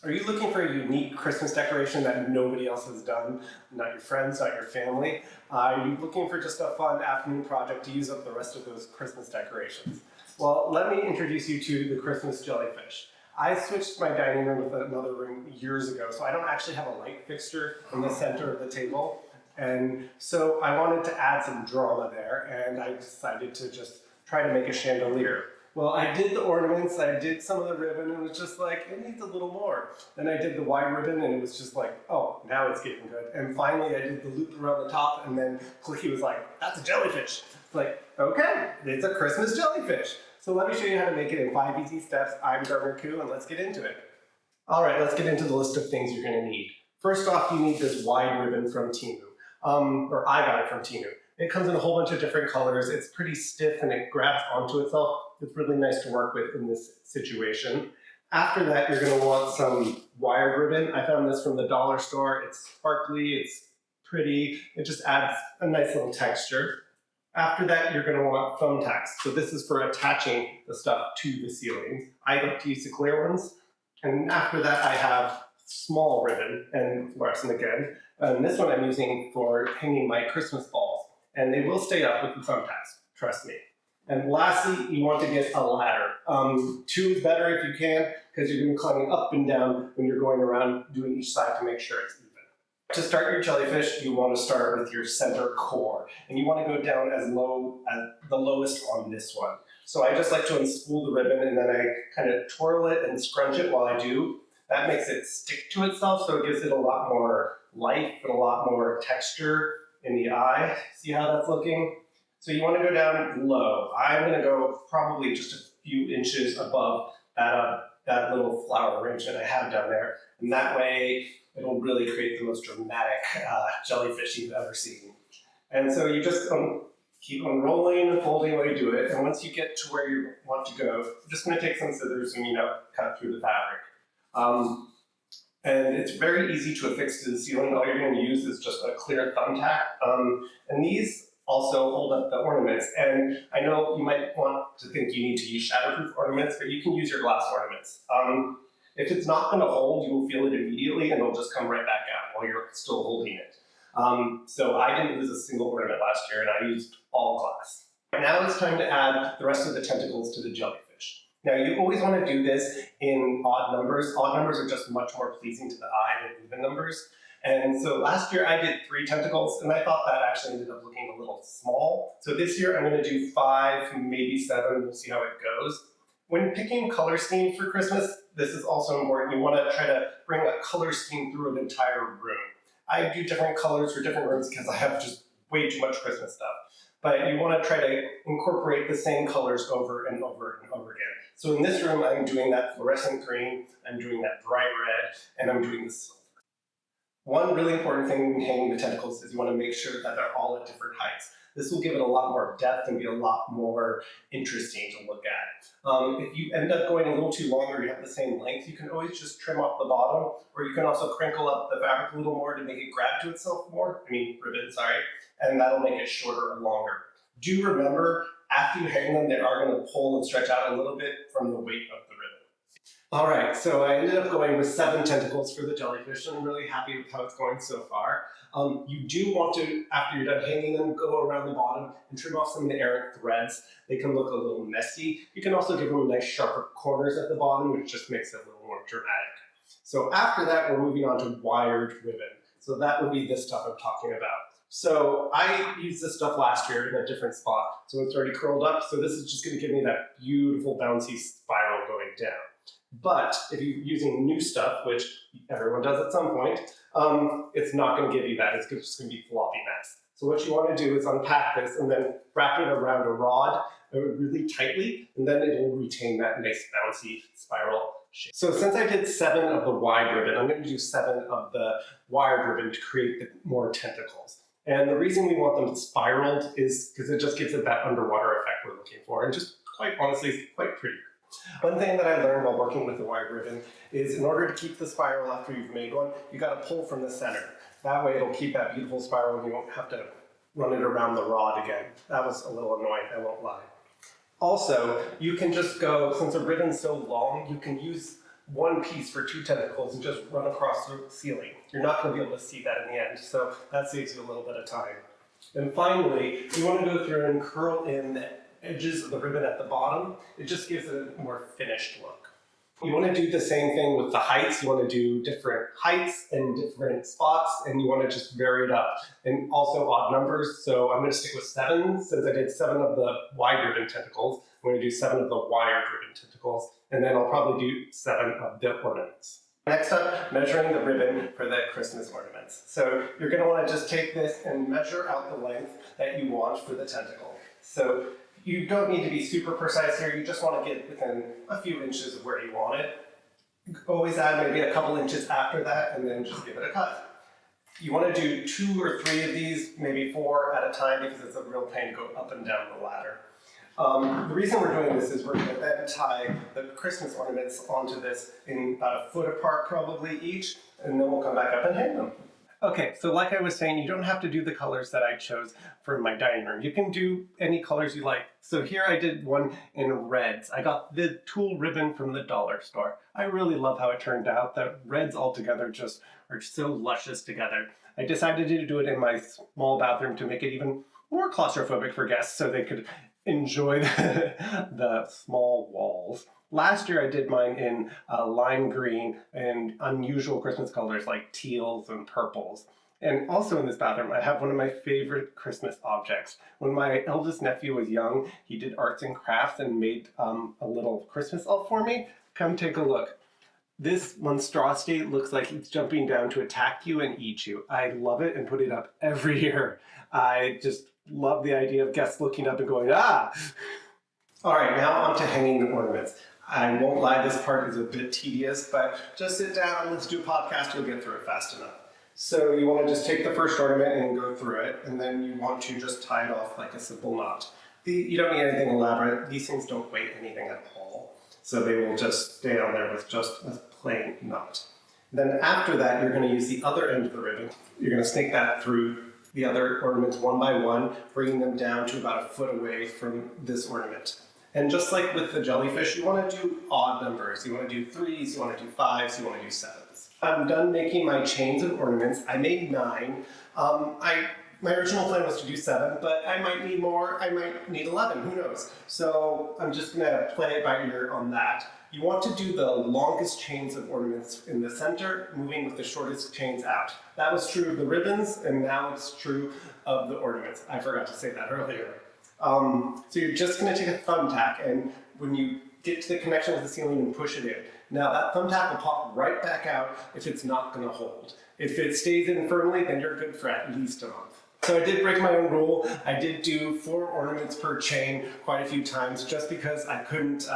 Are you looking for a unique Christmas decoration that nobody else has done? Not your friends, not your family? Are you looking for just a fun afternoon project to use up the rest of those Christmas decorations? Well, let me introduce you to the Christmas Jellyfish. I switched my dining room with another room years ago, so I don't actually have a light fixture in the center of the table. And so I wanted to add some drama there, and I decided to just try to make a chandelier. Well, I did the ornaments, I did some of the ribbon, and it was just like, it needs a little more. Then I did the wide ribbon, and it was just like, oh, now it's getting good. And finally, I did the loop around the top, and then Clicky was like, that's a jellyfish. It's like, okay, it's a Christmas jellyfish. So let me show you how to make it in 5 easy steps. I'm Governor Koo, and let's get into it. All right, let's get into the list of things you're gonna need. First off, you need this wide ribbon from Temu, or I got it from Temu. It comes in a whole bunch of different colors. It's pretty stiff and it grabs onto itself. It's really nice to work with in this situation. After that, you're gonna want some wire ribbon. I found this from the dollar store. It's sparkly, it's pretty. It just adds a nice little texture. After that, you're gonna want thumbtacks. So this is for attaching the stuff to the ceilings. I like to use the clear ones. And after that, I have small ribbon and fluorescent again. And this one I'm using for hanging my Christmas balls. And they will stay up with the thumbtacks, trust me. And lastly, you want to get a ladder. 2 is better if you can, because you're going to be climbing up and down when you're going around doing each side to make sure it's even. To start your jellyfish, you want to start with your center core. And you want to go down as low as the lowest on this one. So I just like to unspool the ribbon and then I kind of twirl it and scrunch it while I do. That makes it stick to itself, so it gives it a lot more life and a lot more texture in the eye. See how that's looking? So you want to go down low. I'm going to go probably just a few inches above that little flower arrangement I have down there. And that way, it'll really create the most dramatic jellyfish you've ever seen. And so you just keep on rolling and folding while you do it. And once you get to where you want to go, you're just going to take some scissors and, cut through the fabric. And it's very easy to affix to the ceiling. All you're going to use is just a clear thumbtack. And these also hold up the ornaments. And I know you might want to think you need to use shatterproof ornaments, but you can use your glass ornaments. If it's not going to hold, you will feel it immediately and it'll just come right back out while you're still holding it. So I didn't lose a single ornament last year and I used all glass. Now it's time to add the rest of the tentacles to the jellyfish. Now you always want to do this in odd numbers. Odd numbers are just much more pleasing to the eye than even numbers. And so last year I did 3 tentacles and I thought that actually ended up looking a little small. So this year I'm going to do 5, maybe 7, we'll see how it goes. When picking color schemes for Christmas, this is also important. You want to try to bring a color scheme through an entire room. I do different colors for different rooms because I have just way too much Christmas stuff. But you want to try to incorporate the same colors over and over and over again. So in this room, I'm doing that fluorescent green, I'm doing that bright red, and I'm doing the silver. One really important thing when hanging the tentacles is you want to make sure that they're all at different heights. This will give it a lot more depth and be a lot more interesting to look at. If you end up going a little too long or you have the same length, you can always just trim off the bottom, or you can also crinkle up the fabric a little more to make it grab to itself more. Ribbon, sorry. And that'll make it shorter or longer. Do remember, after you hang them, they are going to pull and stretch out a little bit from the weight of the ribbon. All right, so I ended up going with 7 tentacles for the jellyfish, and I'm really happy with how it's going so far. You do want to, after you're done hanging them, go around the bottom and trim off some of the errant threads. They can look a little messy. You can also give them nice sharper corners at the bottom, which just makes it a little more dramatic. So after that, we're moving on to wired ribbon. So that would be this stuff I'm talking about. So I used this stuff last year in a different spot, so it's already curled up. So this is just going to give me that beautiful bouncy spiral going down. But if you're using new stuff, which everyone does at some point, it's not going to give you that. It's just going to be floppy mess. So what you want to do is unpack this and then wrap it around a rod really tightly, and then it will retain that nice bouncy spiral shape. So since I did 7 of the wide ribbon, I'm going to do 7 of the wired ribbon to create the more tentacles. And the reason we want them spiraled is because it just gives it that underwater effect we're looking for, and just quite honestly, quite pretty. One thing that I learned while working with the wide ribbon is in order to keep the spiral after you've made one, you got to pull from the center. That way it'll keep that beautiful spiral and you won't have to run it around the rod again. That was a little annoying, I won't lie. Also, you can just go, since the ribbon's so long, you can use one piece for 2 tentacles and just run across the ceiling. You're not going to be able to see that in the end, so that saves you a little bit of time. And finally, you want to go through and curl in the edges of the ribbon at the bottom. It just gives it a more finished look. You want to do the same thing with the heights. You want to do different heights and different spots, and you want to just vary it up. And also odd numbers, so I'm going to stick with 7, since I did 7 of the wide ribbon tentacles. I'm going to do 7 of the wired ribbon tentacles, and then I'll probably do 7 of the ornaments. Next up, measuring the ribbon for the Christmas ornaments. So you're going to want to just take this and measure out the length that you want for the tentacle. So you don't need to be super precise here, you just want to get within a few inches of where you want it. Always add maybe a couple inches after that and then just give it a cut. You want to do 2 or 3 of these, maybe 4 at a time, because it's a real pain to go up and down the ladder. The reason we're doing this is we're going to then tie the Christmas ornaments onto this in about a foot apart probably each, and then we'll come back up and hang them. Okay, so like I was saying, you don't have to do the colors that I chose for my dining room. You can do any colors you like. So here I did one in reds. I got the tulle ribbon from the dollar store. I really love how it turned out. The reds all together just are so luscious together. I decided to do it in my small bathroom to make it even more claustrophobic for guests so they could enjoy the small walls. Last year I did mine in lime green and unusual Christmas colors like teals and purples. And also in this bathroom, I have one of my favorite Christmas objects. When my eldest nephew was young, he did arts and crafts and made a little Christmas elf for me. Come take a look. This monstrosity looks like it's jumping down to attack you and eat you. I love it and put it up every year. I just love the idea of guests looking up and going, ah! All right, now on to hanging the ornaments. I won't lie, this part is a bit tedious, but just sit down, let's do a podcast, you'll get through it fast enough. So you want to just take the first ornament and go through it, and then you want to just tie it off like a simple knot. You don't need anything elaborate. These things don't weigh anything at all. So they will just stay on there with just a plain knot. Then after that, you're going to use the other end of the ribbon. You're going to snake that through the other ornaments one by one, bringing them down to about a foot away from this ornament. And just like with the jellyfish, you want to do odd numbers. You want to do 3s, you want to do 5s, you want to do 7s. I'm done making my chains of ornaments. I made 9. My original plan was to do 7, but I might need more. I might need 11, who knows? So I'm just going to play it by ear on that. You want to do the longest chains of ornaments in the center, moving with the shortest chains out. That was true of the ribbons, and now it's true of the ornaments. I forgot to say that earlier. So you're just going to take a thumbtack, and when you get to the connection with the ceiling and push it in. Now that thumbtack will pop right back out if it's not going to hold. If it stays in firmly, then you're good for at least a month. So I did break my own rule. I did do 4 ornaments per chain quite a few times just because I couldn't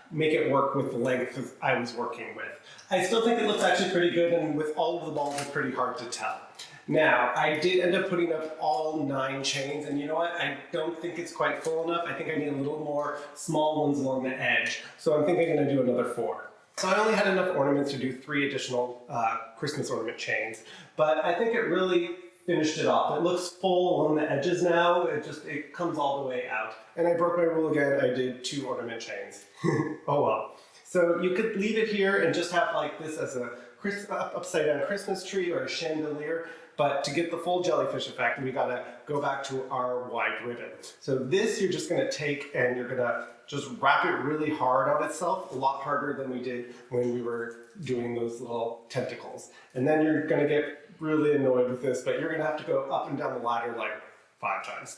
make it work with the length I was working with. I still think it looks actually pretty good, and with all of the balls it's pretty hard to tell. Now, I did end up putting up all 9 chains, and you know what? I don't think it's quite full enough. I think I need a little more small ones along the edge. So I'm thinking I'm going to do another 4. So I only had enough ornaments to do 3 additional Christmas ornament chains, but I think it really finished it off. It looks full along the edges now. It comes all the way out. And I broke my rule again. I did 2 ornament chains. Oh well. So you could leave it here and just have like this as a upside down Christmas tree or a chandelier. But to get the full jellyfish effect, we gotta go back to our wide ribbon. So this you're just gonna take and you're gonna just wrap it really hard on itself, a lot harder than we did when we were doing those little tentacles. And then you're gonna get really annoyed with this, but you're gonna have to go up and down the ladder like 5 times.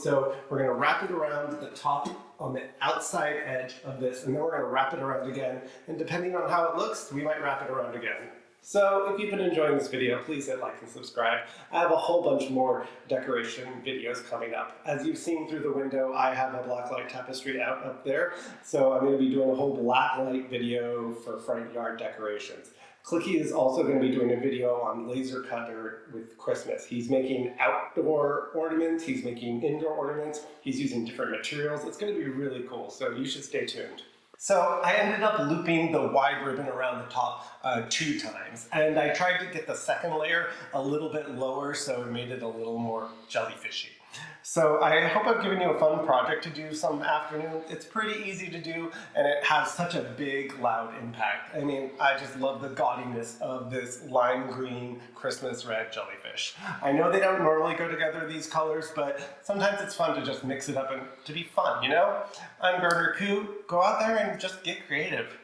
So we're gonna wrap it around the top on the outside edge of this, and then we're gonna wrap it around again. And depending on how it looks, we might wrap it around again. So if you've been enjoying this video, please hit like and subscribe. I have a whole bunch more decoration videos coming up. As you've seen through the window, I have a blacklight tapestry out up there. So I'm going to be doing a whole blacklight video for front yard decorations. Clicky is also going to be doing a video on laser cutter with Christmas. He's making outdoor ornaments, he's making indoor ornaments, he's using different materials. It's going to be really cool, so you should stay tuned. So I ended up looping the wide ribbon around the top 2 times, and I tried to get the second layer a little bit lower so it made it a little more jellyfishy. So I hope I've given you a fun project to do some afternoon. It's pretty easy to do and it has such a big, loud impact. I mean, I just love the gaudiness of this lime green Christmas red jellyfish. I know they don't normally go together, these colors, but sometimes it's fun to just mix it up and to be fun, you know? I'm Garner Koo. Go out there and just get creative.